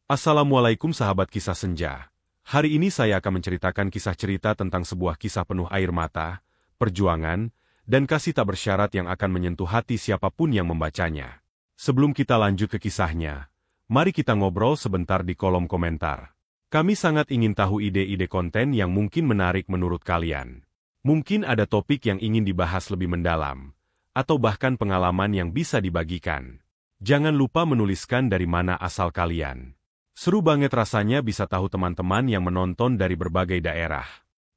Assalamualaikum sahabat kisah senja. Hari ini saya akan menceritakan kisah cerita tentang sebuah kisah penuh air mata, perjuangan, dan kasih tak bersyarat yang akan menyentuh hati siapapun yang membacanya. Sebelum kita lanjut ke kisahnya, mari kita ngobrol sebentar di kolom komentar. Kami sangat ingin tahu ide-ide konten yang mungkin menarik menurut kalian. Mungkin ada topik yang ingin dibahas lebih mendalam, atau bahkan pengalaman yang bisa dibagikan. Jangan lupa menuliskan dari mana asal kalian. Seru banget rasanya bisa tahu teman-teman yang menonton dari berbagai daerah.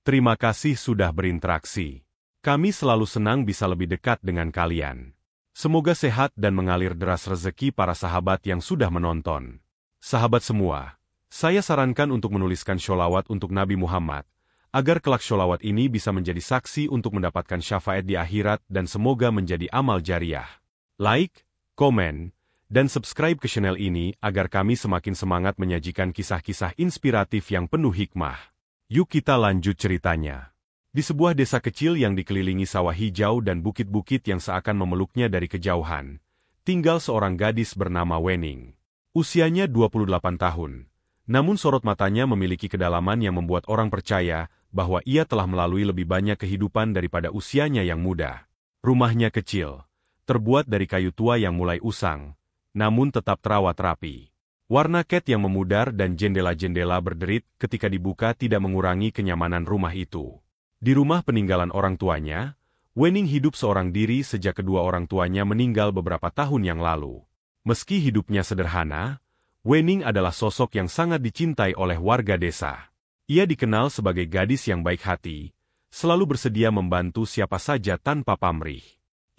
Terima kasih sudah berinteraksi. Kami selalu senang bisa lebih dekat dengan kalian. Semoga sehat dan mengalir deras rezeki para sahabat yang sudah menonton. Sahabat semua, saya sarankan untuk menuliskan sholawat untuk Nabi Muhammad, agar kelak sholawat ini bisa menjadi saksi untuk mendapatkan syafaat di akhirat dan semoga menjadi amal jariah. Like, komen, dan subscribe ke channel ini agar kami semakin semangat menyajikan kisah-kisah inspiratif yang penuh hikmah. Yuk kita lanjut ceritanya. Di sebuah desa kecil yang dikelilingi sawah hijau dan bukit-bukit yang seakan memeluknya dari kejauhan, tinggal seorang gadis bernama Wening. Usianya 28 tahun, namun sorot matanya memiliki kedalaman yang membuat orang percaya bahwa ia telah melalui lebih banyak kehidupan daripada usianya yang muda. Rumahnya kecil, terbuat dari kayu tua yang mulai usang, namun tetap terawat rapi. Warna cat yang memudar dan jendela-jendela berderit ketika dibuka tidak mengurangi kenyamanan rumah itu. Di rumah peninggalan orang tuanya, Wening hidup seorang diri sejak kedua orang tuanya meninggal beberapa tahun yang lalu. Meski hidupnya sederhana, Wening adalah sosok yang sangat dicintai oleh warga desa. Ia dikenal sebagai gadis yang baik hati, selalu bersedia membantu siapa saja tanpa pamrih.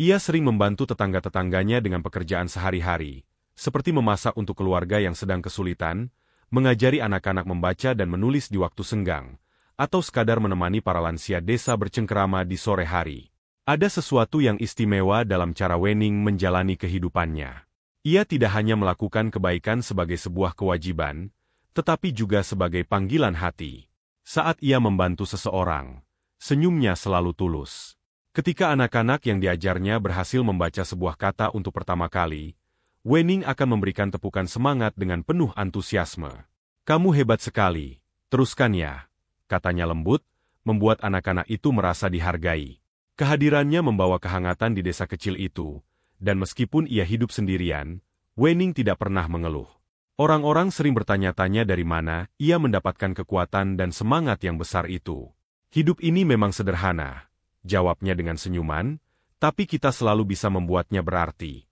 Ia sering membantu tetangga-tetangganya dengan pekerjaan sehari-hari, seperti memasak untuk keluarga yang sedang kesulitan, mengajari anak-anak membaca dan menulis di waktu senggang, atau sekadar menemani para lansia desa bercengkerama di sore hari. Ada sesuatu yang istimewa dalam cara Wening menjalani kehidupannya. Ia tidak hanya melakukan kebaikan sebagai sebuah kewajiban, tetapi juga sebagai panggilan hati. Saat ia membantu seseorang, senyumnya selalu tulus. Ketika anak-anak yang diajarnya berhasil membaca sebuah kata untuk pertama kali, Wening akan memberikan tepukan semangat dengan penuh antusiasme. "Kamu hebat sekali, teruskan ya," katanya lembut, membuat anak-anak itu merasa dihargai. Kehadirannya membawa kehangatan di desa kecil itu, dan meskipun ia hidup sendirian, Wening tidak pernah mengeluh. Orang-orang sering bertanya-tanya dari mana ia mendapatkan kekuatan dan semangat yang besar itu. "Hidup ini memang sederhana," jawabnya dengan senyuman, "tapi kita selalu bisa membuatnya berarti."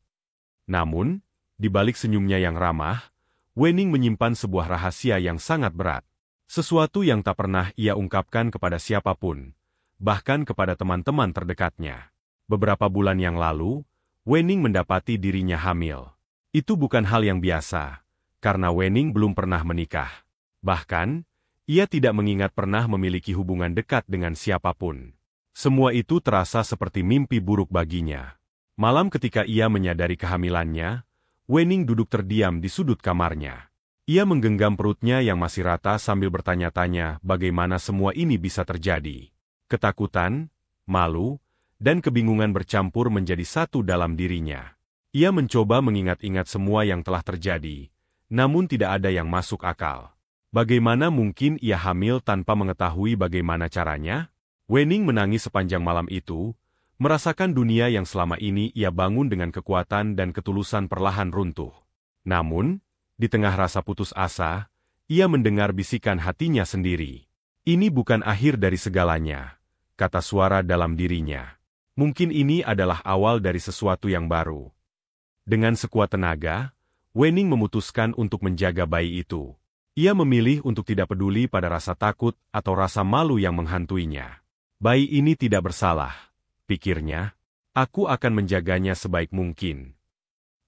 Namun, di balik senyumnya yang ramah, Wening menyimpan sebuah rahasia yang sangat berat. Sesuatu yang tak pernah ia ungkapkan kepada siapapun, bahkan kepada teman-teman terdekatnya. Beberapa bulan yang lalu, Wening mendapati dirinya hamil. Itu bukan hal yang biasa, karena Wening belum pernah menikah. Bahkan, ia tidak mengingat pernah memiliki hubungan dekat dengan siapapun. Semua itu terasa seperti mimpi buruk baginya. Malam ketika ia menyadari kehamilannya, Wening duduk terdiam di sudut kamarnya. Ia menggenggam perutnya yang masih rata sambil bertanya-tanya bagaimana semua ini bisa terjadi. Ketakutan, malu, dan kebingungan bercampur menjadi satu dalam dirinya. Ia mencoba mengingat-ingat semua yang telah terjadi, namun tidak ada yang masuk akal. Bagaimana mungkin ia hamil tanpa mengetahui bagaimana caranya? Wening menangis sepanjang malam itu, merasakan dunia yang selama ini ia bangun dengan kekuatan dan ketulusan perlahan runtuh. Namun, di tengah rasa putus asa, ia mendengar bisikan hatinya sendiri. "Ini bukan akhir dari segalanya," kata suara dalam dirinya. "Mungkin ini adalah awal dari sesuatu yang baru." Dengan sekuat tenaga, Wening memutuskan untuk menjaga bayi itu. Ia memilih untuk tidak peduli pada rasa takut atau rasa malu yang menghantuinya. "Bayi ini tidak bersalah," pikirnya. "Aku akan menjaganya sebaik mungkin."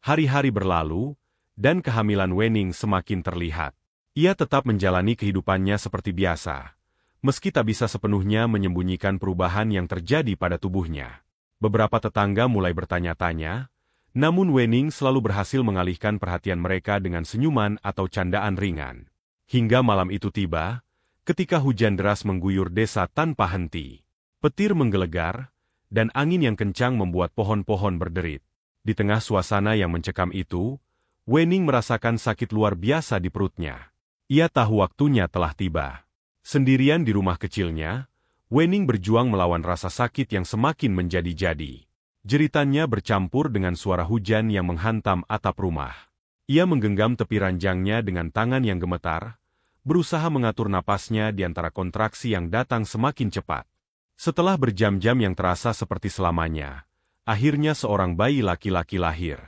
Hari-hari berlalu, dan kehamilan Wening semakin terlihat. Ia tetap menjalani kehidupannya seperti biasa, meski tak bisa sepenuhnya menyembunyikan perubahan yang terjadi pada tubuhnya. Beberapa tetangga mulai bertanya-tanya, namun Wening selalu berhasil mengalihkan perhatian mereka dengan senyuman atau candaan ringan. Hingga malam itu tiba, ketika hujan deras mengguyur desa tanpa henti. Petir menggelegar, dan angin yang kencang membuat pohon-pohon berderit. Di tengah suasana yang mencekam itu, Wening merasakan sakit luar biasa di perutnya. Ia tahu waktunya telah tiba. Sendirian di rumah kecilnya, Wening berjuang melawan rasa sakit yang semakin menjadi-jadi. Jeritannya bercampur dengan suara hujan yang menghantam atap rumah. Ia menggenggam tepi ranjangnya dengan tangan yang gemetar, berusaha mengatur napasnya di antara kontraksi yang datang semakin cepat. Setelah berjam-jam yang terasa seperti selamanya, akhirnya seorang bayi laki-laki lahir.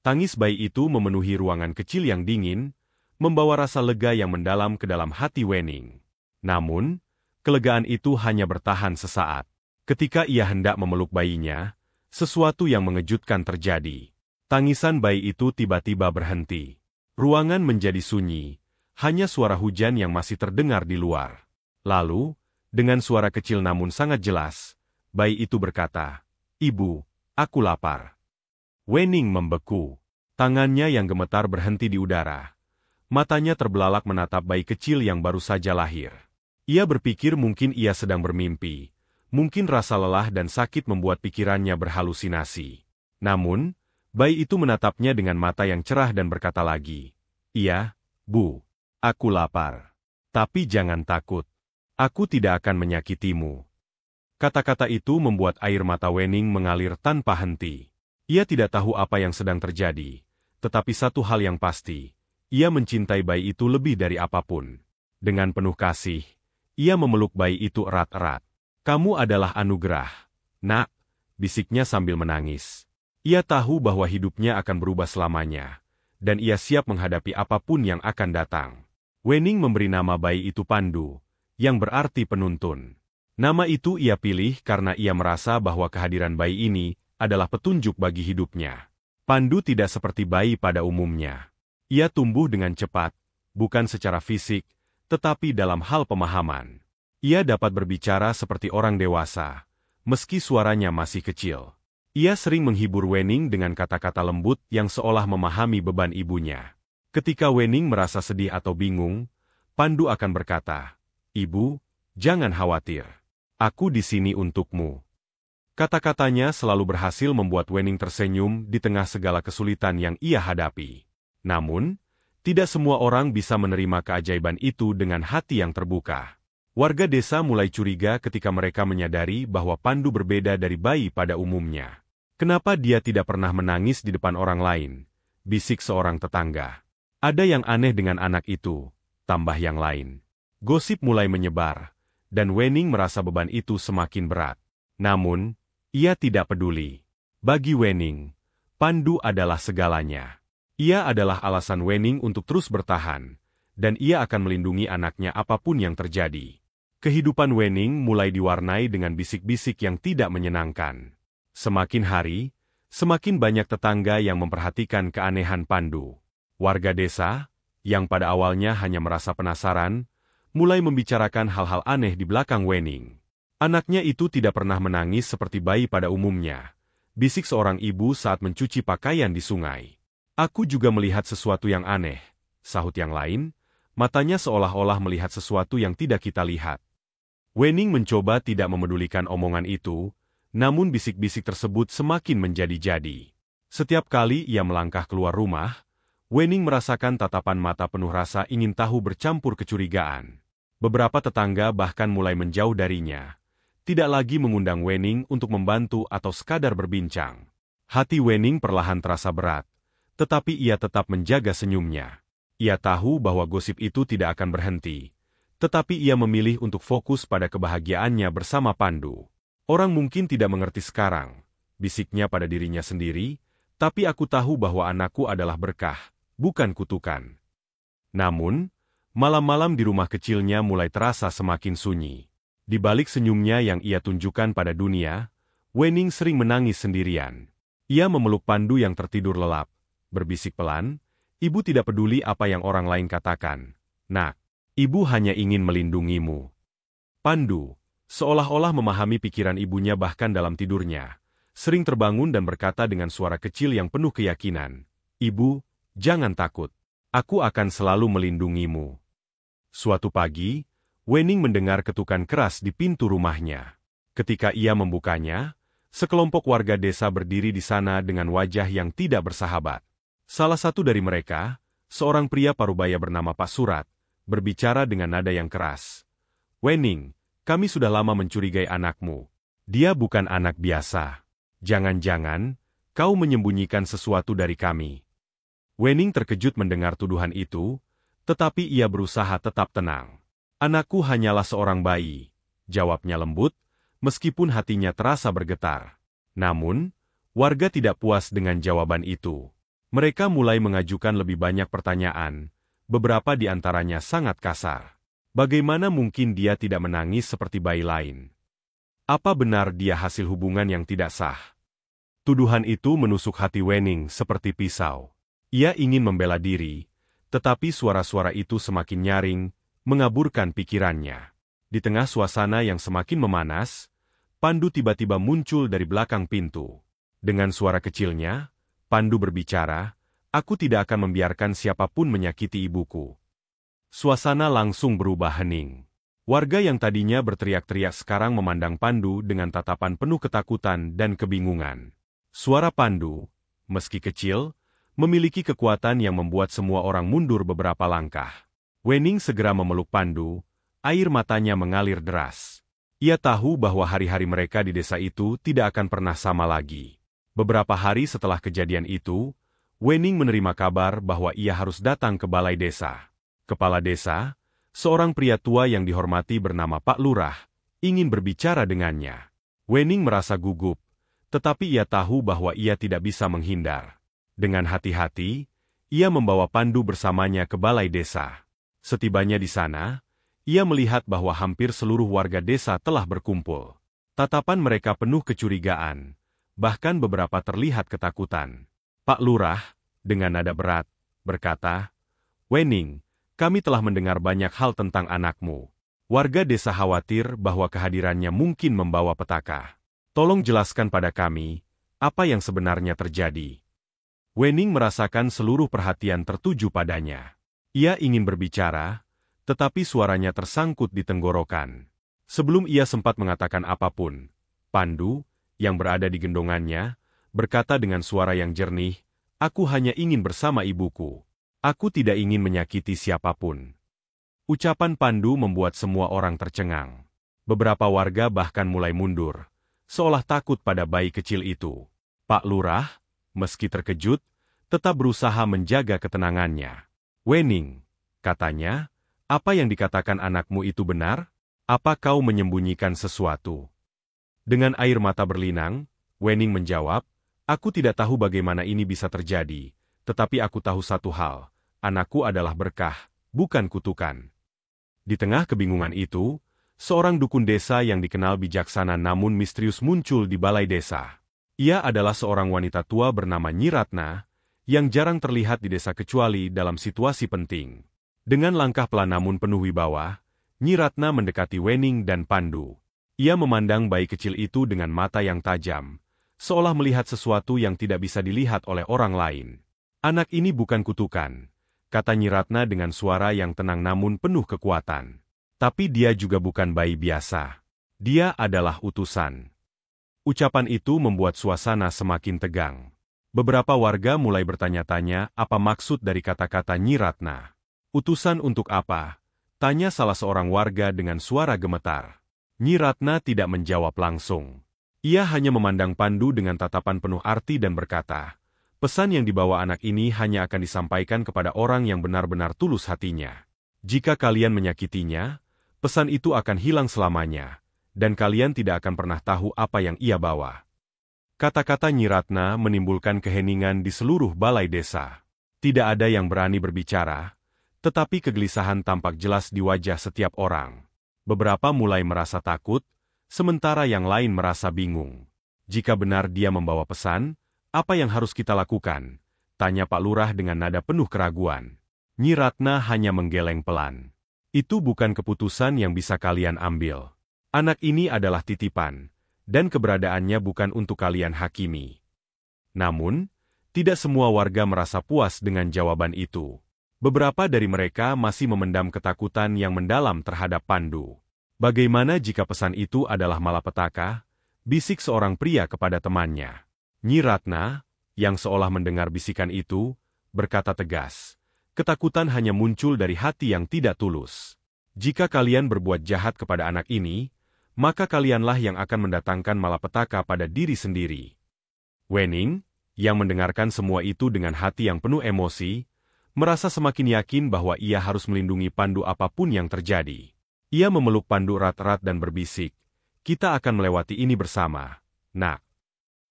Tangis bayi itu memenuhi ruangan kecil yang dingin, membawa rasa lega yang mendalam ke dalam hati Wening. Namun, kelegaan itu hanya bertahan sesaat. Ketika ia hendak memeluk bayinya, sesuatu yang mengejutkan terjadi. Tangisan bayi itu tiba-tiba berhenti. Ruangan menjadi sunyi, hanya suara hujan yang masih terdengar di luar. Lalu, dengan suara kecil namun sangat jelas, bayi itu berkata, "Ibu, aku lapar." Wening membeku. Tangannya yang gemetar berhenti di udara. Matanya terbelalak menatap bayi kecil yang baru saja lahir. Ia berpikir mungkin ia sedang bermimpi. Mungkin rasa lelah dan sakit membuat pikirannya berhalusinasi. Namun, bayi itu menatapnya dengan mata yang cerah dan berkata lagi, "Iya, Bu, aku lapar. Tapi jangan takut. Aku tidak akan menyakitimu." Kata-kata itu membuat air mata Wening mengalir tanpa henti. Ia tidak tahu apa yang sedang terjadi, tetapi satu hal yang pasti, ia mencintai bayi itu lebih dari apapun. Dengan penuh kasih, ia memeluk bayi itu erat-erat. "Kamu adalah anugerah, Nak," bisiknya sambil menangis. Ia tahu bahwa hidupnya akan berubah selamanya, dan ia siap menghadapi apapun yang akan datang. Wening memberi nama bayi itu Pandu, yang berarti penuntun. Nama itu ia pilih karena ia merasa bahwa kehadiran bayi ini adalah petunjuk bagi hidupnya. Pandu tidak seperti bayi pada umumnya. Ia tumbuh dengan cepat, bukan secara fisik, tetapi dalam hal pemahaman. Ia dapat berbicara seperti orang dewasa, meski suaranya masih kecil. Ia sering menghibur Wening dengan kata-kata lembut yang seolah memahami beban ibunya. Ketika Wening merasa sedih atau bingung, Pandu akan berkata, "Ibu, jangan khawatir. Aku di sini untukmu." Kata-katanya selalu berhasil membuat Wening tersenyum di tengah segala kesulitan yang ia hadapi. Namun, tidak semua orang bisa menerima keajaiban itu dengan hati yang terbuka. Warga desa mulai curiga ketika mereka menyadari bahwa Pandu berbeda dari bayi pada umumnya. "Kenapa dia tidak pernah menangis di depan orang lain?" bisik seorang tetangga. "Ada yang aneh dengan anak itu," tambah yang lain. Gosip mulai menyebar, dan Wening merasa beban itu semakin berat. Namun, ia tidak peduli. Bagi Wening, Pandu adalah segalanya. Ia adalah alasan Wening untuk terus bertahan, dan ia akan melindungi anaknya apapun yang terjadi. Kehidupan Wening mulai diwarnai dengan bisik-bisik yang tidak menyenangkan. Semakin hari, semakin banyak tetangga yang memperhatikan keanehan Pandu. Warga desa, yang pada awalnya hanya merasa penasaran, mulai membicarakan hal-hal aneh di belakang Wening. "Anaknya itu tidak pernah menangis seperti bayi pada umumnya," bisik seorang ibu saat mencuci pakaian di sungai. "Aku juga melihat sesuatu yang aneh," sahut yang lain, matanya seolah-olah melihat sesuatu yang tidak kita lihat. Wening mencoba tidak memedulikan omongan itu, namun bisik-bisik tersebut semakin menjadi-jadi. Setiap kali ia melangkah keluar rumah, Wening merasakan tatapan mata penuh rasa ingin tahu bercampur kecurigaan. Beberapa tetangga bahkan mulai menjauh darinya. Tidak lagi mengundang Wening untuk membantu atau sekadar berbincang. Hati Wening perlahan terasa berat, tetapi ia tetap menjaga senyumnya. Ia tahu bahwa gosip itu tidak akan berhenti, tetapi ia memilih untuk fokus pada kebahagiaannya bersama Pandu. "Orang mungkin tidak mengerti sekarang," bisiknya pada dirinya sendiri, "tapi aku tahu bahwa anakku adalah berkah, bukan kutukan." Namun, malam-malam di rumah kecilnya mulai terasa semakin sunyi. Di balik senyumnya yang ia tunjukkan pada dunia, Wening sering menangis sendirian. Ia memeluk Pandu yang tertidur lelap, berbisik pelan, "Ibu tidak peduli apa yang orang lain katakan. Nak, ibu hanya ingin melindungimu." Pandu, seolah-olah memahami pikiran ibunya bahkan dalam tidurnya, sering terbangun dan berkata dengan suara kecil yang penuh keyakinan, "Ibu, jangan takut. Aku akan selalu melindungimu." Suatu pagi, Wening mendengar ketukan keras di pintu rumahnya. Ketika ia membukanya, sekelompok warga desa berdiri di sana dengan wajah yang tidak bersahabat. Salah satu dari mereka, seorang pria parubaya bernama Pak Surat, berbicara dengan nada yang keras. Wening, kami sudah lama mencurigai anakmu. Dia bukan anak biasa. Jangan-jangan, kau menyembunyikan sesuatu dari kami. Wening terkejut mendengar tuduhan itu, tetapi ia berusaha tetap tenang. Anakku hanyalah seorang bayi, jawabnya lembut, meskipun hatinya terasa bergetar. Namun, warga tidak puas dengan jawaban itu. Mereka mulai mengajukan lebih banyak pertanyaan, beberapa di antaranya sangat kasar. Bagaimana mungkin dia tidak menangis seperti bayi lain? Apa benar dia hasil hubungan yang tidak sah? Tuduhan itu menusuk hati Wening seperti pisau. Ia ingin membela diri, tetapi suara-suara itu semakin nyaring, mengaburkan pikirannya. Di tengah suasana yang semakin memanas, Pandu tiba-tiba muncul dari belakang pintu. Dengan suara kecilnya, Pandu berbicara, "Aku tidak akan membiarkan siapapun menyakiti ibuku." Suasana langsung berubah hening. Warga yang tadinya berteriak-teriak sekarang memandang Pandu dengan tatapan penuh ketakutan dan kebingungan. Suara Pandu, meski kecil, memiliki kekuatan yang membuat semua orang mundur beberapa langkah. Wening segera memeluk Pandu, air matanya mengalir deras. Ia tahu bahwa hari-hari mereka di desa itu tidak akan pernah sama lagi. Beberapa hari setelah kejadian itu, Wening menerima kabar bahwa ia harus datang ke balai desa. Kepala desa, seorang pria tua yang dihormati bernama Pak Lurah, ingin berbicara dengannya. Wening merasa gugup, tetapi ia tahu bahwa ia tidak bisa menghindar. Dengan hati-hati, ia membawa Pandu bersamanya ke balai desa. Setibanya di sana, ia melihat bahwa hampir seluruh warga desa telah berkumpul. Tatapan mereka penuh kecurigaan, bahkan beberapa terlihat ketakutan. Pak Lurah, dengan nada berat, berkata, "Wening, kami telah mendengar banyak hal tentang anakmu. Warga desa khawatir bahwa kehadirannya mungkin membawa petaka. Tolong jelaskan pada kami, apa yang sebenarnya terjadi." Wening merasakan seluruh perhatian tertuju padanya. Ia ingin berbicara, tetapi suaranya tersangkut di tenggorokan. Sebelum ia sempat mengatakan apapun, Pandu, yang berada di gendongannya, berkata dengan suara yang jernih, "Aku hanya ingin bersama ibuku. Aku tidak ingin menyakiti siapapun." Ucapan Pandu membuat semua orang tercengang. Beberapa warga bahkan mulai mundur, seolah takut pada bayi kecil itu. Pak Lurah, meski terkejut, tetap berusaha menjaga ketenangannya. "Wening," katanya, "apa yang dikatakan anakmu itu benar? Apa kau menyembunyikan sesuatu?" Dengan air mata berlinang, Wening menjawab, "Aku tidak tahu bagaimana ini bisa terjadi, tetapi aku tahu satu hal, anakku adalah berkah, bukan kutukan." Di tengah kebingungan itu, seorang dukun desa yang dikenal bijaksana namun misterius muncul di balai desa. Ia adalah seorang wanita tua bernama Nyi Ratna, yang jarang terlihat di desa kecuali dalam situasi penting. Dengan langkah pelan namun penuh wibawa, Nyi Ratna mendekati Wening dan Pandu. Ia memandang bayi kecil itu dengan mata yang tajam, seolah melihat sesuatu yang tidak bisa dilihat oleh orang lain. "Anak ini bukan kutukan," kata Nyi Ratna dengan suara yang tenang namun penuh kekuatan. "Tapi dia juga bukan bayi biasa. Dia adalah utusan." Ucapan itu membuat suasana semakin tegang. Beberapa warga mulai bertanya-tanya apa maksud dari kata-kata Nyi Ratna. "Utusan untuk apa?" tanya salah seorang warga dengan suara gemetar. Nyi Ratna tidak menjawab langsung. Ia hanya memandang Pandu dengan tatapan penuh arti dan berkata, "Pesan yang dibawa anak ini hanya akan disampaikan kepada orang yang benar-benar tulus hatinya. Jika kalian menyakitinya, pesan itu akan hilang selamanya, dan kalian tidak akan pernah tahu apa yang ia bawa." Kata-kata Nyi Ratna menimbulkan keheningan di seluruh balai desa. Tidak ada yang berani berbicara, tetapi kegelisahan tampak jelas di wajah setiap orang. Beberapa mulai merasa takut, sementara yang lain merasa bingung. "Jika benar dia membawa pesan, apa yang harus kita lakukan?" tanya Pak Lurah dengan nada penuh keraguan. Nyi Ratna hanya menggeleng pelan. "Itu bukan keputusan yang bisa kalian ambil. Anak ini adalah titipan, dan keberadaannya bukan untuk kalian hakimi." Namun, tidak semua warga merasa puas dengan jawaban itu. Beberapa dari mereka masih memendam ketakutan yang mendalam terhadap Pandu. "Bagaimana jika pesan itu adalah malapetaka?" bisik seorang pria kepada temannya. Nyi Ratna, yang seolah mendengar bisikan itu, berkata tegas. Ketakutan hanya muncul dari hati yang tidak tulus. Jika kalian berbuat jahat kepada anak ini, maka kalianlah yang akan mendatangkan malapetaka pada diri sendiri. Wening, yang mendengarkan semua itu dengan hati yang penuh emosi, merasa semakin yakin bahwa ia harus melindungi Pandu apapun yang terjadi. Ia memeluk Pandu erat-erat dan berbisik, "Kita akan melewati ini bersama, Nak."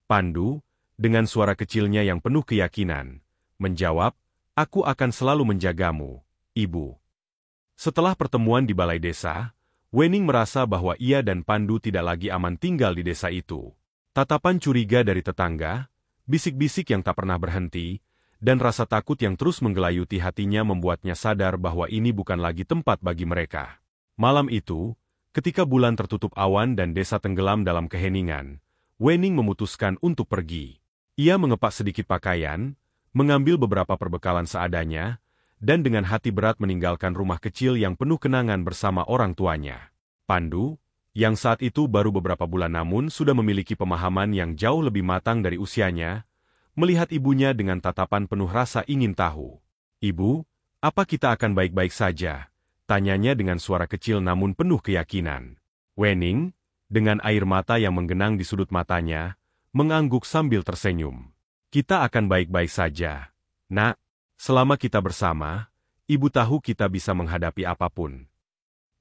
Pandu, dengan suara kecilnya yang penuh keyakinan, menjawab, "Aku akan selalu menjagamu, Ibu." Setelah pertemuan di balai desa, Wening merasa bahwa ia dan Pandu tidak lagi aman tinggal di desa itu. Tatapan curiga dari tetangga, bisik-bisik yang tak pernah berhenti, dan rasa takut yang terus menggelayuti hatinya membuatnya sadar bahwa ini bukan lagi tempat bagi mereka. Malam itu, ketika bulan tertutup awan dan desa tenggelam dalam keheningan, Wening memutuskan untuk pergi. Ia mengepak sedikit pakaian, mengambil beberapa perbekalan seadanya, dan dengan hati berat meninggalkan rumah kecil yang penuh kenangan bersama orang tuanya. Pandu, yang saat itu baru beberapa bulan namun sudah memiliki pemahaman yang jauh lebih matang dari usianya, melihat ibunya dengan tatapan penuh rasa ingin tahu. "Ibu, apa kita akan baik-baik saja?" tanyanya dengan suara kecil namun penuh keyakinan. Wening, dengan air mata yang menggenang di sudut matanya, mengangguk sambil tersenyum. "Kita akan baik-baik saja, Nak. Selama kita bersama, Ibu tahu kita bisa menghadapi apapun."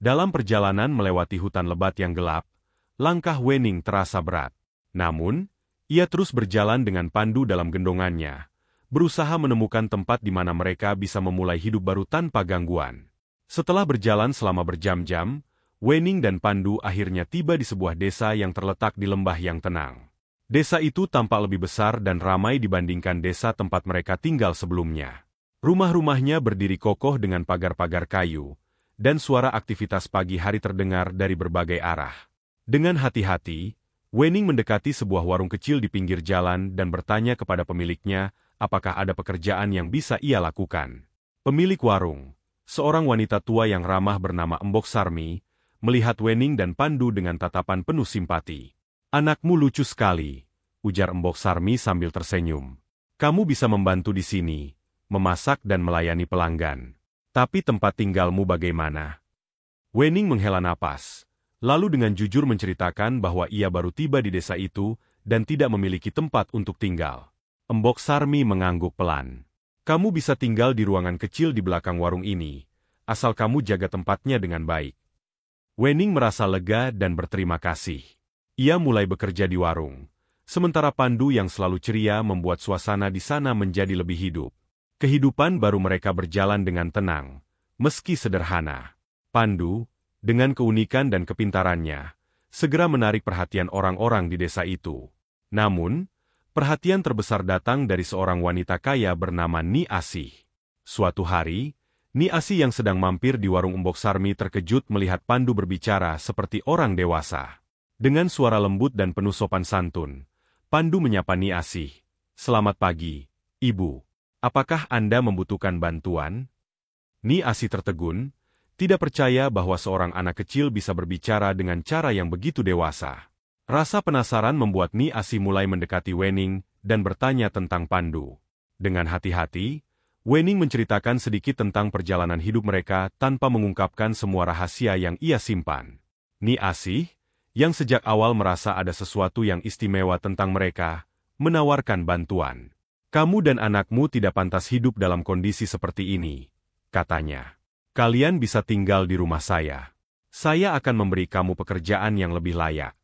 Dalam perjalanan melewati hutan lebat yang gelap, langkah Wening terasa berat. Namun, ia terus berjalan dengan Pandu dalam gendongannya, berusaha menemukan tempat di mana mereka bisa memulai hidup baru tanpa gangguan. Setelah berjalan selama berjam-jam, Wening dan Pandu akhirnya tiba di sebuah desa yang terletak di lembah yang tenang. Desa itu tampak lebih besar dan ramai dibandingkan desa tempat mereka tinggal sebelumnya. Rumah-rumahnya berdiri kokoh dengan pagar-pagar kayu, dan suara aktivitas pagi hari terdengar dari berbagai arah. Dengan hati-hati, Wening mendekati sebuah warung kecil di pinggir jalan dan bertanya kepada pemiliknya apakah ada pekerjaan yang bisa ia lakukan. Pemilik warung, seorang wanita tua yang ramah bernama Embok Sarmi, melihat Wening dan Pandu dengan tatapan penuh simpati. "Anakmu lucu sekali," ujar Embok Sarmi sambil tersenyum. "Kamu bisa membantu di sini, memasak dan melayani pelanggan. Tapi tempat tinggalmu bagaimana?" Wening menghela napas, lalu dengan jujur menceritakan bahwa ia baru tiba di desa itu dan tidak memiliki tempat untuk tinggal. Embok Sarmi mengangguk pelan. "Kamu bisa tinggal di ruangan kecil di belakang warung ini, asal kamu jaga tempatnya dengan baik." Wening merasa lega dan berterima kasih. Ia mulai bekerja di warung, sementara Pandu yang selalu ceria membuat suasana di sana menjadi lebih hidup. Kehidupan baru mereka berjalan dengan tenang, meski sederhana. Pandu, dengan keunikan dan kepintarannya, segera menarik perhatian orang-orang di desa itu. Namun, perhatian terbesar datang dari seorang wanita kaya bernama Ni Asih. Suatu hari, Ni Asih yang sedang mampir di warung Embok Sarmi terkejut melihat Pandu berbicara seperti orang dewasa. Dengan suara lembut dan penuh sopan santun, Pandu menyapa Ni Asih. "Selamat pagi, Ibu. Apakah Anda membutuhkan bantuan?" Ni Asih tertegun, tidak percaya bahwa seorang anak kecil bisa berbicara dengan cara yang begitu dewasa. Rasa penasaran membuat Ni Asih mulai mendekati Wening dan bertanya tentang Pandu. Dengan hati-hati, Wening menceritakan sedikit tentang perjalanan hidup mereka tanpa mengungkapkan semua rahasia yang ia simpan. Ni Asih, yang sejak awal merasa ada sesuatu yang istimewa tentang mereka, menawarkan bantuan. "Kamu dan anakmu tidak pantas hidup dalam kondisi seperti ini," katanya. "Kalian bisa tinggal di rumah saya. Saya akan memberi kamu pekerjaan yang lebih layak."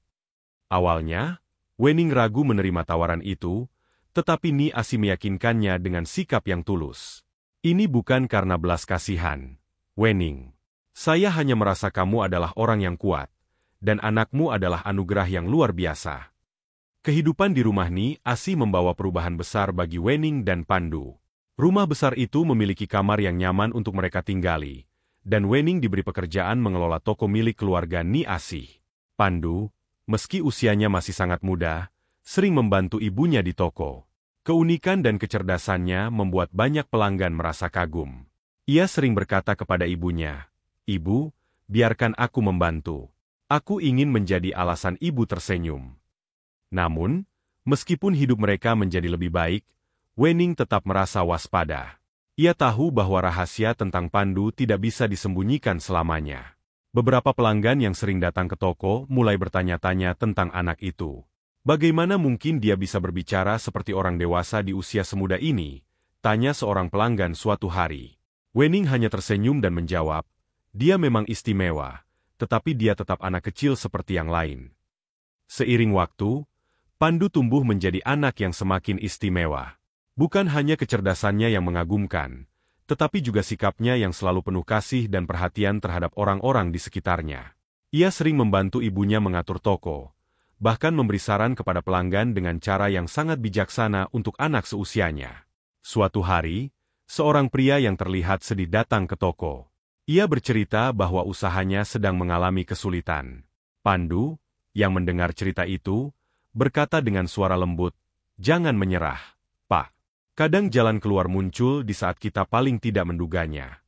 Awalnya, Wening ragu menerima tawaran itu, tetapi Ni Asih meyakinkannya dengan sikap yang tulus. "Ini bukan karena belas kasihan, Wening. Saya hanya merasa kamu adalah orang yang kuat, dan anakmu adalah anugerah yang luar biasa." Kehidupan di rumah Ni Asih membawa perubahan besar bagi Wening dan Pandu. Rumah besar itu memiliki kamar yang nyaman untuk mereka tinggali, dan Wening diberi pekerjaan mengelola toko milik keluarga Ni Asih. Pandu, meski usianya masih sangat muda, sering membantu ibunya di toko. Keunikan dan kecerdasannya membuat banyak pelanggan merasa kagum. Ia sering berkata kepada ibunya, "Ibu, biarkan aku membantu. Aku ingin menjadi alasan ibu tersenyum." Namun, meskipun hidup mereka menjadi lebih baik, Wening tetap merasa waspada. Ia tahu bahwa rahasia tentang Pandu tidak bisa disembunyikan selamanya. Beberapa pelanggan yang sering datang ke toko mulai bertanya-tanya tentang anak itu. Bagaimana mungkin dia bisa berbicara seperti orang dewasa di usia semuda ini? Tanya seorang pelanggan suatu hari. Wening hanya tersenyum dan menjawab, dia memang istimewa, tetapi dia tetap anak kecil seperti yang lain. Seiring waktu, Pandu tumbuh menjadi anak yang semakin istimewa. Bukan hanya kecerdasannya yang mengagumkan, tetapi juga sikapnya yang selalu penuh kasih dan perhatian terhadap orang-orang di sekitarnya. Ia sering membantu ibunya mengatur toko, bahkan memberi saran kepada pelanggan dengan cara yang sangat bijaksana untuk anak seusianya. Suatu hari, seorang pria yang terlihat sedih datang ke toko. Ia bercerita bahwa usahanya sedang mengalami kesulitan. Pandu, yang mendengar cerita itu, berkata dengan suara lembut, "Jangan menyerah, Pak. Kadang jalan keluar muncul di saat kita paling tidak menduganya."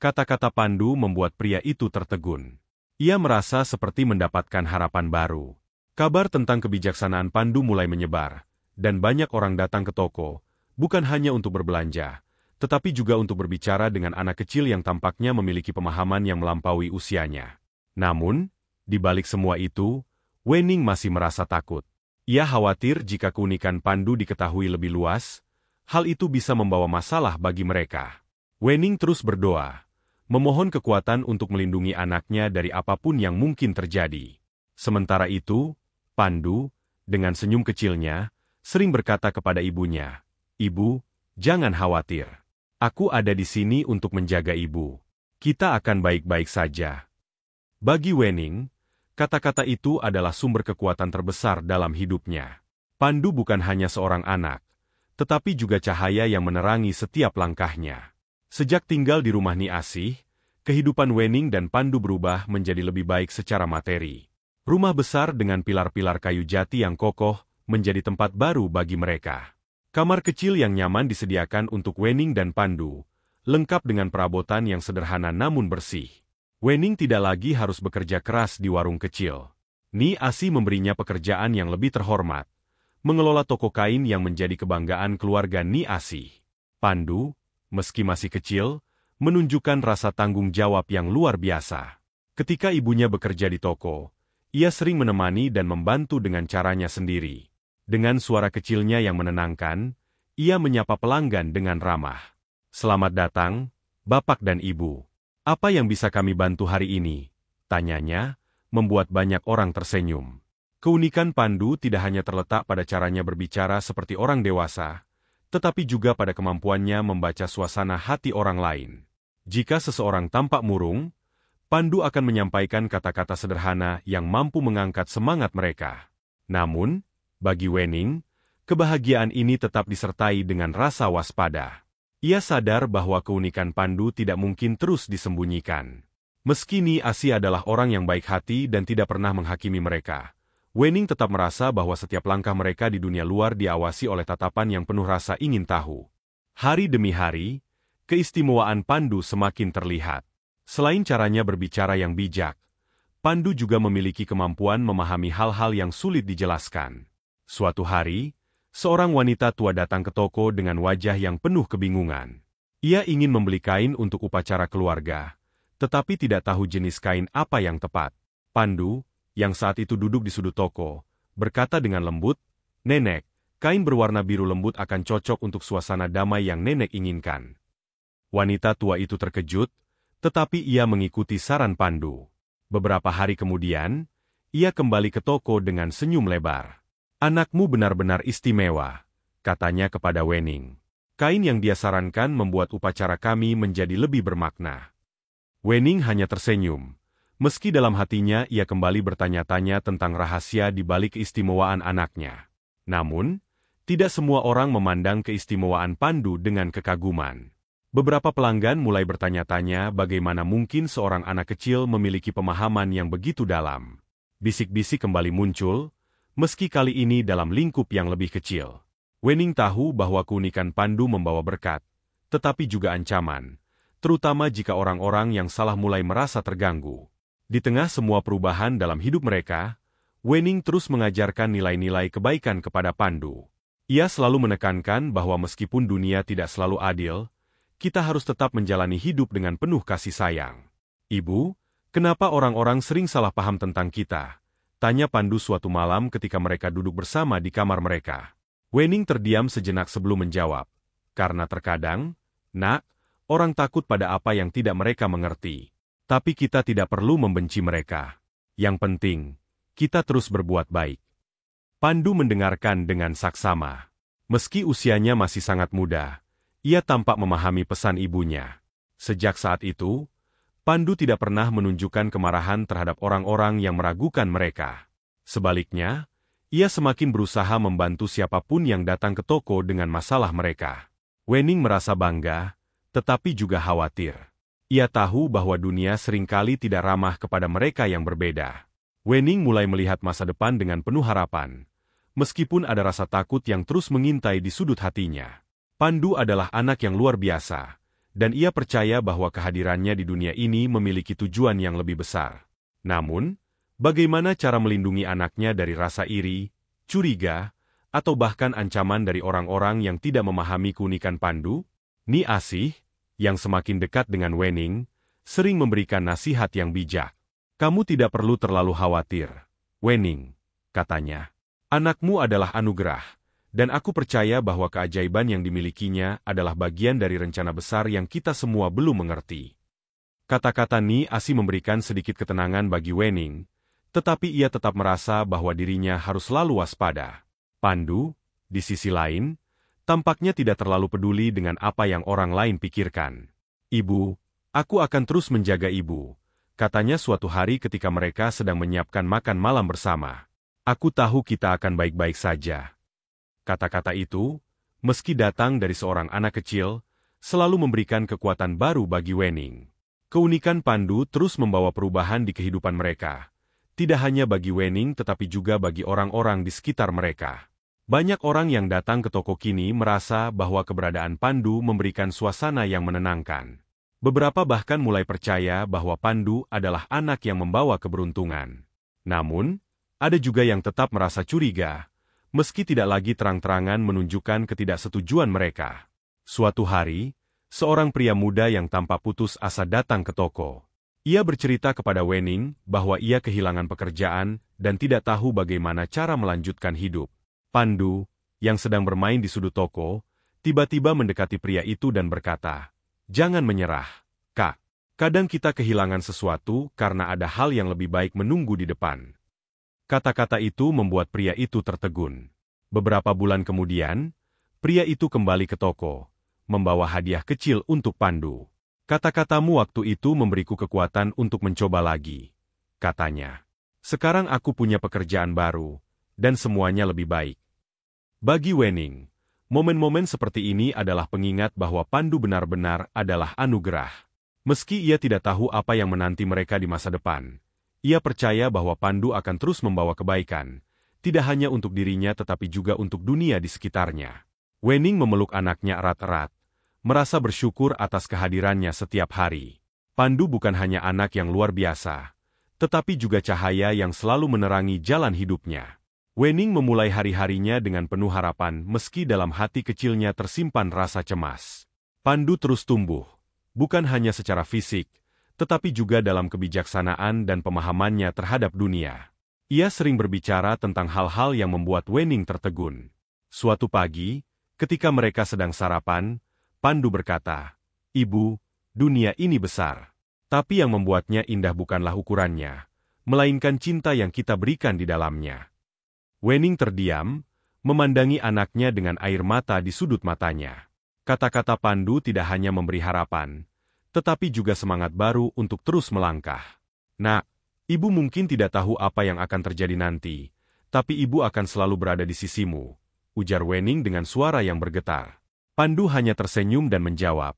Kata-kata Pandu membuat pria itu tertegun. Ia merasa seperti mendapatkan harapan baru. Kabar tentang kebijaksanaan Pandu mulai menyebar, dan banyak orang datang ke toko, bukan hanya untuk berbelanja, tetapi juga untuk berbicara dengan anak kecil yang tampaknya memiliki pemahaman yang melampaui usianya. Namun, di balik semua itu, Wening masih merasa takut. Ia khawatir jika keunikan Pandu diketahui lebih luas, hal itu bisa membawa masalah bagi mereka. Wening terus berdoa, memohon kekuatan untuk melindungi anaknya dari apapun yang mungkin terjadi. Sementara itu, Pandu, dengan senyum kecilnya, sering berkata kepada ibunya, "Ibu, jangan khawatir. Aku ada di sini untuk menjaga ibu. Kita akan baik-baik saja." Bagi Wening, kata-kata itu adalah sumber kekuatan terbesar dalam hidupnya. Pandu bukan hanya seorang anak, tetapi juga cahaya yang menerangi setiap langkahnya. Sejak tinggal di rumah Ni Asih, kehidupan Wening dan Pandu berubah menjadi lebih baik secara materi. Rumah besar dengan pilar-pilar kayu jati yang kokoh menjadi tempat baru bagi mereka. Kamar kecil yang nyaman disediakan untuk Wening dan Pandu, lengkap dengan perabotan yang sederhana namun bersih. Wening tidak lagi harus bekerja keras di warung kecil. Ni Asih memberinya pekerjaan yang lebih terhormat, mengelola toko kain yang menjadi kebanggaan keluarga Ni Asih. Pandu, meski masih kecil, menunjukkan rasa tanggung jawab yang luar biasa. Ketika ibunya bekerja di toko, ia sering menemani dan membantu dengan caranya sendiri. Dengan suara kecilnya yang menenangkan, ia menyapa pelanggan dengan ramah. "Selamat datang, Bapak dan Ibu. Apa yang bisa kami bantu hari ini?" tanyanya, membuat banyak orang tersenyum. Keunikan Pandu tidak hanya terletak pada caranya berbicara seperti orang dewasa, tetapi juga pada kemampuannya membaca suasana hati orang lain. Jika seseorang tampak murung, Pandu akan menyampaikan kata-kata sederhana yang mampu mengangkat semangat mereka. Namun, bagi Wening, kebahagiaan ini tetap disertai dengan rasa waspada. Ia sadar bahwa keunikan Pandu tidak mungkin terus disembunyikan. Meski Ni Asih adalah orang yang baik hati dan tidak pernah menghakimi mereka, Wening tetap merasa bahwa setiap langkah mereka di dunia luar diawasi oleh tatapan yang penuh rasa ingin tahu. Hari demi hari, keistimewaan Pandu semakin terlihat. Selain caranya berbicara yang bijak, Pandu juga memiliki kemampuan memahami hal-hal yang sulit dijelaskan. Suatu hari, seorang wanita tua datang ke toko dengan wajah yang penuh kebingungan. Ia ingin membeli kain untuk upacara keluarga, tetapi tidak tahu jenis kain apa yang tepat. Pandu, yang saat itu duduk di sudut toko, berkata dengan lembut, "Nenek, kain berwarna biru lembut akan cocok untuk suasana damai yang nenek inginkan." Wanita tua itu terkejut, tetapi ia mengikuti saran Pandu. Beberapa hari kemudian, ia kembali ke toko dengan senyum lebar. "Anakmu benar-benar istimewa," katanya kepada Wening. "Kain yang dia sarankan membuat upacara kami menjadi lebih bermakna." Wening hanya tersenyum. Meski dalam hatinya ia kembali bertanya-tanya tentang rahasia di balik keistimewaan anaknya. Namun, tidak semua orang memandang keistimewaan Pandu dengan kekaguman. Beberapa pelanggan mulai bertanya-tanya bagaimana mungkin seorang anak kecil memiliki pemahaman yang begitu dalam. Bisik-bisik kembali muncul, meski kali ini dalam lingkup yang lebih kecil. Wening tahu bahwa keunikan Pandu membawa berkat, tetapi juga ancaman, terutama jika orang-orang yang salah mulai merasa terganggu. Di tengah semua perubahan dalam hidup mereka, Wening terus mengajarkan nilai-nilai kebaikan kepada Pandu. Ia selalu menekankan bahwa meskipun dunia tidak selalu adil, kita harus tetap menjalani hidup dengan penuh kasih sayang. Ibu, kenapa orang-orang sering salah paham tentang kita? Tanya Pandu suatu malam ketika mereka duduk bersama di kamar mereka. Wening terdiam sejenak sebelum menjawab. Karena terkadang, Nak, orang takut pada apa yang tidak mereka mengerti. Tapi kita tidak perlu membenci mereka. Yang penting, kita terus berbuat baik. Pandu mendengarkan dengan saksama. Meski usianya masih sangat muda, ia tampak memahami pesan ibunya. Sejak saat itu, Pandu tidak pernah menunjukkan kemarahan terhadap orang-orang yang meragukan mereka. Sebaliknya, ia semakin berusaha membantu siapapun yang datang ke toko dengan masalah mereka. Wening merasa bangga, tetapi juga khawatir. Ia tahu bahwa dunia seringkali tidak ramah kepada mereka yang berbeda. Wening mulai melihat masa depan dengan penuh harapan, meskipun ada rasa takut yang terus mengintai di sudut hatinya. Pandu adalah anak yang luar biasa, dan ia percaya bahwa kehadirannya di dunia ini memiliki tujuan yang lebih besar. Namun, bagaimana cara melindungi anaknya dari rasa iri, curiga, atau bahkan ancaman dari orang-orang yang tidak memahami keunikan Pandu? Ni Asih, yang semakin dekat dengan Wening, sering memberikan nasihat yang bijak. Kamu tidak perlu terlalu khawatir, Wening, katanya. Anakmu adalah anugerah, dan aku percaya bahwa keajaiban yang dimilikinya adalah bagian dari rencana besar yang kita semua belum mengerti. Kata-kata Ni Asih memberikan sedikit ketenangan bagi Wening, tetapi ia tetap merasa bahwa dirinya harus selalu waspada. Pandu, di sisi lain, tampaknya tidak terlalu peduli dengan apa yang orang lain pikirkan. Ibu, aku akan terus menjaga ibu, katanya suatu hari ketika mereka sedang menyiapkan makan malam bersama. Aku tahu kita akan baik-baik saja. Kata-kata itu, meski datang dari seorang anak kecil, selalu memberikan kekuatan baru bagi Wening. Keunikan Pandu terus membawa perubahan di kehidupan mereka. Tidak hanya bagi Wening tetapi juga bagi orang-orang di sekitar mereka. Banyak orang yang datang ke toko kini merasa bahwa keberadaan Pandu memberikan suasana yang menenangkan. Beberapa bahkan mulai percaya bahwa Pandu adalah anak yang membawa keberuntungan. Namun, ada juga yang tetap merasa curiga, meski tidak lagi terang-terangan menunjukkan ketidaksetujuan mereka. Suatu hari, seorang pria muda yang tampak putus asa datang ke toko. Ia bercerita kepada Wening bahwa ia kehilangan pekerjaan dan tidak tahu bagaimana cara melanjutkan hidup. Pandu, yang sedang bermain di sudut toko, tiba-tiba mendekati pria itu dan berkata, "Jangan menyerah, Kak. Kadang kita kehilangan sesuatu karena ada hal yang lebih baik menunggu di depan." Kata-kata itu membuat pria itu tertegun. Beberapa bulan kemudian, pria itu kembali ke toko, membawa hadiah kecil untuk Pandu. "Kata-katamu waktu itu memberiku kekuatan untuk mencoba lagi," katanya. "Sekarang aku punya pekerjaan baru, dan semuanya lebih baik." Bagi Wening, momen-momen seperti ini adalah pengingat bahwa Pandu benar-benar adalah anugerah. Meski ia tidak tahu apa yang menanti mereka di masa depan, ia percaya bahwa Pandu akan terus membawa kebaikan, tidak hanya untuk dirinya tetapi juga untuk dunia di sekitarnya. Wening memeluk anaknya erat-erat, merasa bersyukur atas kehadirannya setiap hari. Pandu bukan hanya anak yang luar biasa, tetapi juga cahaya yang selalu menerangi jalan hidupnya. Wening memulai hari-harinya dengan penuh harapan meski dalam hati kecilnya tersimpan rasa cemas. Pandu terus tumbuh, bukan hanya secara fisik, tetapi juga dalam kebijaksanaan dan pemahamannya terhadap dunia. Ia sering berbicara tentang hal-hal yang membuat Wening tertegun. Suatu pagi, ketika mereka sedang sarapan, Pandu berkata, "Ibu, dunia ini besar. Tapi yang membuatnya indah bukanlah ukurannya, melainkan cinta yang kita berikan di dalamnya." Wening terdiam, memandangi anaknya dengan air mata di sudut matanya. Kata-kata Pandu tidak hanya memberi harapan, tetapi juga semangat baru untuk terus melangkah. "Nak, ibu mungkin tidak tahu apa yang akan terjadi nanti, tapi ibu akan selalu berada di sisimu," ujar Wening dengan suara yang bergetar. Pandu hanya tersenyum dan menjawab,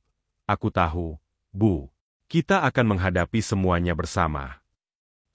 "Aku tahu, Bu. Kita akan menghadapi semuanya bersama."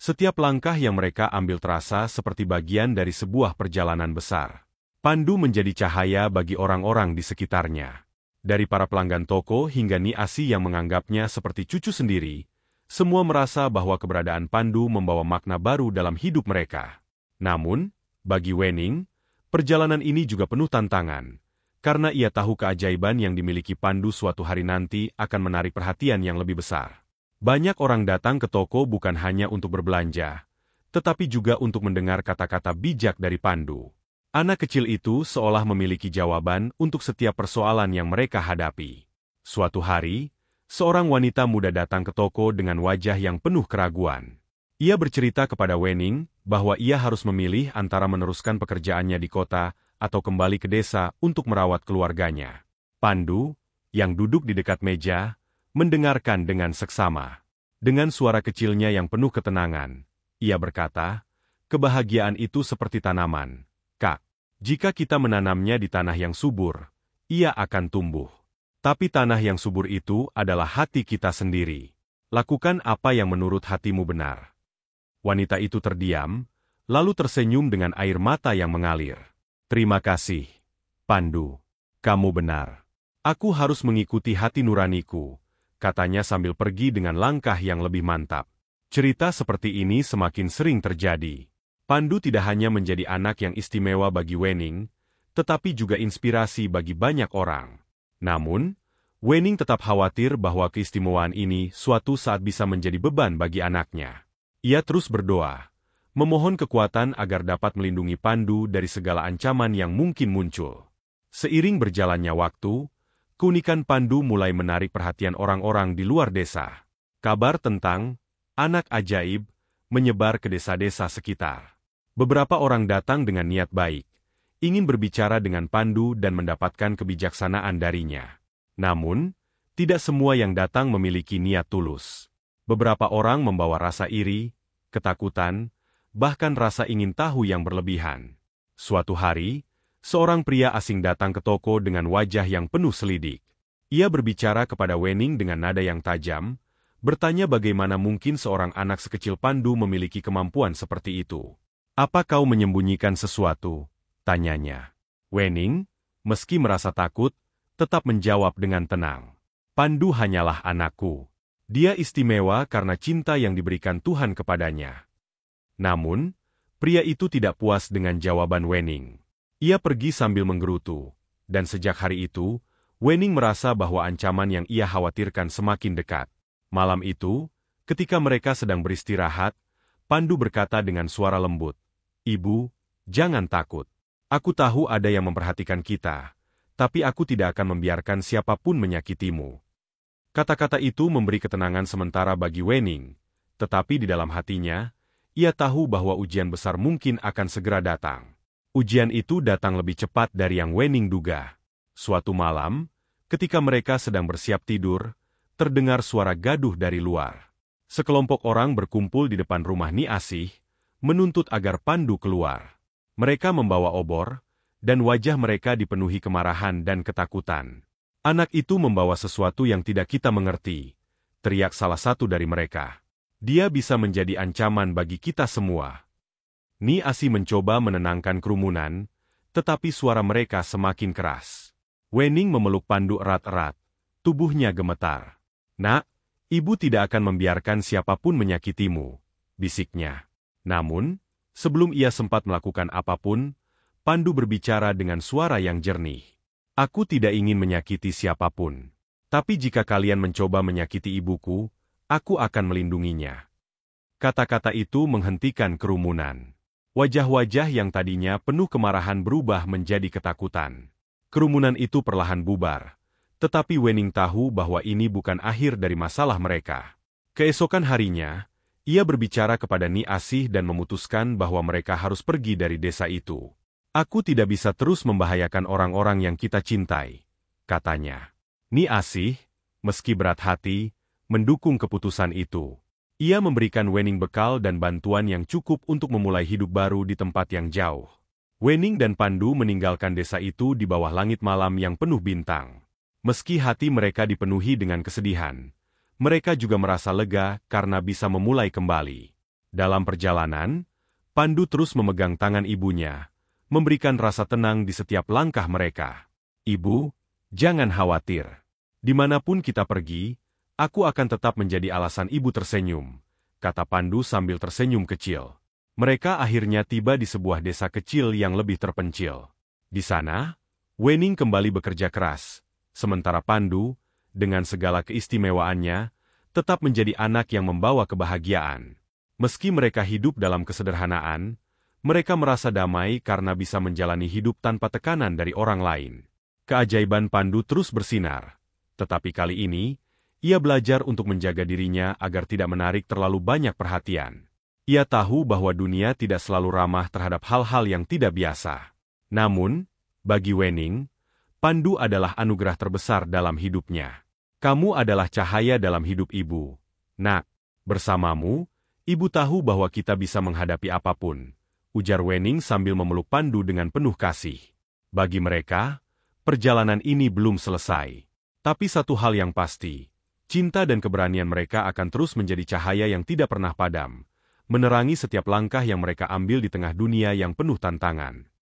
Setiap langkah yang mereka ambil terasa seperti bagian dari sebuah perjalanan besar. Pandu menjadi cahaya bagi orang-orang di sekitarnya. Dari para pelanggan toko hingga Ni Asih yang menganggapnya seperti cucu sendiri, semua merasa bahwa keberadaan Pandu membawa makna baru dalam hidup mereka. Namun, bagi Wening, Perjalanan ini juga penuh tantangan, karena ia tahu keajaiban yang dimiliki Pandu suatu hari nanti akan menarik perhatian yang lebih besar. Banyak orang datang ke toko bukan hanya untuk berbelanja, tetapi juga untuk mendengar kata-kata bijak dari Pandu. Anak kecil itu seolah memiliki jawaban untuk setiap persoalan yang mereka hadapi. Suatu hari, seorang wanita muda datang ke toko dengan wajah yang penuh keraguan. Ia bercerita kepada Wening bahwa ia harus memilih antara meneruskan pekerjaannya di kota atau kembali ke desa untuk merawat keluarganya. Pandu, yang duduk di dekat meja, mendengarkan dengan seksama. Dengan suara kecilnya yang penuh ketenangan, ia berkata, "Kebahagiaan itu seperti tanaman, Kak. Jika kita menanamnya di tanah yang subur, ia akan tumbuh. Tapi tanah yang subur itu adalah hati kita sendiri. Lakukan apa yang menurut hatimu benar." Wanita itu terdiam, lalu tersenyum dengan air mata yang mengalir. "Terima kasih, Pandu. Kamu benar. Aku harus mengikuti hati nuraniku," katanya sambil pergi dengan langkah yang lebih mantap. Cerita seperti ini semakin sering terjadi. Pandu tidak hanya menjadi anak yang istimewa bagi Wening, tetapi juga inspirasi bagi banyak orang. Namun, Wening tetap khawatir bahwa keistimewaan ini suatu saat bisa menjadi beban bagi anaknya. Ia terus berdoa, memohon kekuatan agar dapat melindungi Pandu dari segala ancaman yang mungkin muncul. Seiring berjalannya waktu, keunikan Pandu mulai menarik perhatian orang-orang di luar desa. Kabar tentang anak ajaib menyebar ke desa-desa sekitar. Beberapa orang datang dengan niat baik, ingin berbicara dengan Pandu dan mendapatkan kebijaksanaan darinya. Namun, tidak semua yang datang memiliki niat tulus. Beberapa orang membawa rasa iri, ketakutan, bahkan rasa ingin tahu yang berlebihan. Suatu hari, seorang pria asing datang ke toko dengan wajah yang penuh selidik. Ia berbicara kepada Wening dengan nada yang tajam, bertanya bagaimana mungkin seorang anak sekecil Pandu memiliki kemampuan seperti itu. "Apa kau menyembunyikan sesuatu?" tanyanya. Wening, meski merasa takut, tetap menjawab dengan tenang. "Pandu hanyalah anakku. Dia istimewa karena cinta yang diberikan Tuhan kepadanya." Namun, pria itu tidak puas dengan jawaban Wening. Ia pergi sambil menggerutu, dan sejak hari itu, Wening merasa bahwa ancaman yang ia khawatirkan semakin dekat. Malam itu, ketika mereka sedang beristirahat, Pandu berkata dengan suara lembut, "Ibu, jangan takut. Aku tahu ada yang memperhatikan kita, tapi aku tidak akan membiarkan siapapun menyakitimu." Kata-kata itu memberi ketenangan sementara bagi Wening, tetapi di dalam hatinya, ia tahu bahwa ujian besar mungkin akan segera datang. Ujian itu datang lebih cepat dari yang Wening duga. Suatu malam, ketika mereka sedang bersiap tidur, terdengar suara gaduh dari luar. Sekelompok orang berkumpul di depan rumah Ni Asih, menuntut agar Pandu keluar. Mereka membawa obor, dan wajah mereka dipenuhi kemarahan dan ketakutan. "Anak itu membawa sesuatu yang tidak kita mengerti," teriak salah satu dari mereka. "Dia bisa menjadi ancaman bagi kita semua." Ni Asih mencoba menenangkan kerumunan, tetapi suara mereka semakin keras. Wening memeluk Pandu erat-erat, tubuhnya gemetar. "Nak, ibu tidak akan membiarkan siapapun menyakitimu," bisiknya. Namun, sebelum ia sempat melakukan apapun, Pandu berbicara dengan suara yang jernih. "Aku tidak ingin menyakiti siapapun. Tapi jika kalian mencoba menyakiti ibuku, aku akan melindunginya." Kata-kata itu menghentikan kerumunan. Wajah-wajah yang tadinya penuh kemarahan berubah menjadi ketakutan. Kerumunan itu perlahan bubar, tetapi Wening tahu bahwa ini bukan akhir dari masalah mereka. Keesokan harinya, ia berbicara kepada Ni Asih dan memutuskan bahwa mereka harus pergi dari desa itu. "Aku tidak bisa terus membahayakan orang-orang yang kita cintai," katanya. Ni Asih, meski berat hati, mendukung keputusan itu. Ia memberikan Wening bekal dan bantuan yang cukup untuk memulai hidup baru di tempat yang jauh. Wening dan Pandu meninggalkan desa itu di bawah langit malam yang penuh bintang. Meski hati mereka dipenuhi dengan kesedihan, mereka juga merasa lega karena bisa memulai kembali. Dalam perjalanan, Pandu terus memegang tangan ibunya, memberikan rasa tenang di setiap langkah mereka. "Ibu, jangan khawatir. Dimanapun kita pergi, aku akan tetap menjadi alasan ibu tersenyum," kata Pandu sambil tersenyum kecil. Mereka akhirnya tiba di sebuah desa kecil yang lebih terpencil. Di sana, Wening kembali bekerja keras, sementara Pandu, dengan segala keistimewaannya, tetap menjadi anak yang membawa kebahagiaan. Meski mereka hidup dalam kesederhanaan, mereka merasa damai karena bisa menjalani hidup tanpa tekanan dari orang lain. Keajaiban Pandu terus bersinar, tetapi kali ini, ia belajar untuk menjaga dirinya agar tidak menarik terlalu banyak perhatian. Ia tahu bahwa dunia tidak selalu ramah terhadap hal-hal yang tidak biasa. Namun, bagi Wening, Pandu adalah anugerah terbesar dalam hidupnya. Kamu adalah cahaya dalam hidup ibu. Nak, bersamamu, ibu tahu bahwa kita bisa menghadapi apapun, ujar Wening sambil memeluk Pandu dengan penuh kasih. Bagi mereka, perjalanan ini belum selesai. Tapi satu hal yang pasti, cinta dan keberanian mereka akan terus menjadi cahaya yang tidak pernah padam, menerangi setiap langkah yang mereka ambil di tengah dunia yang penuh tantangan.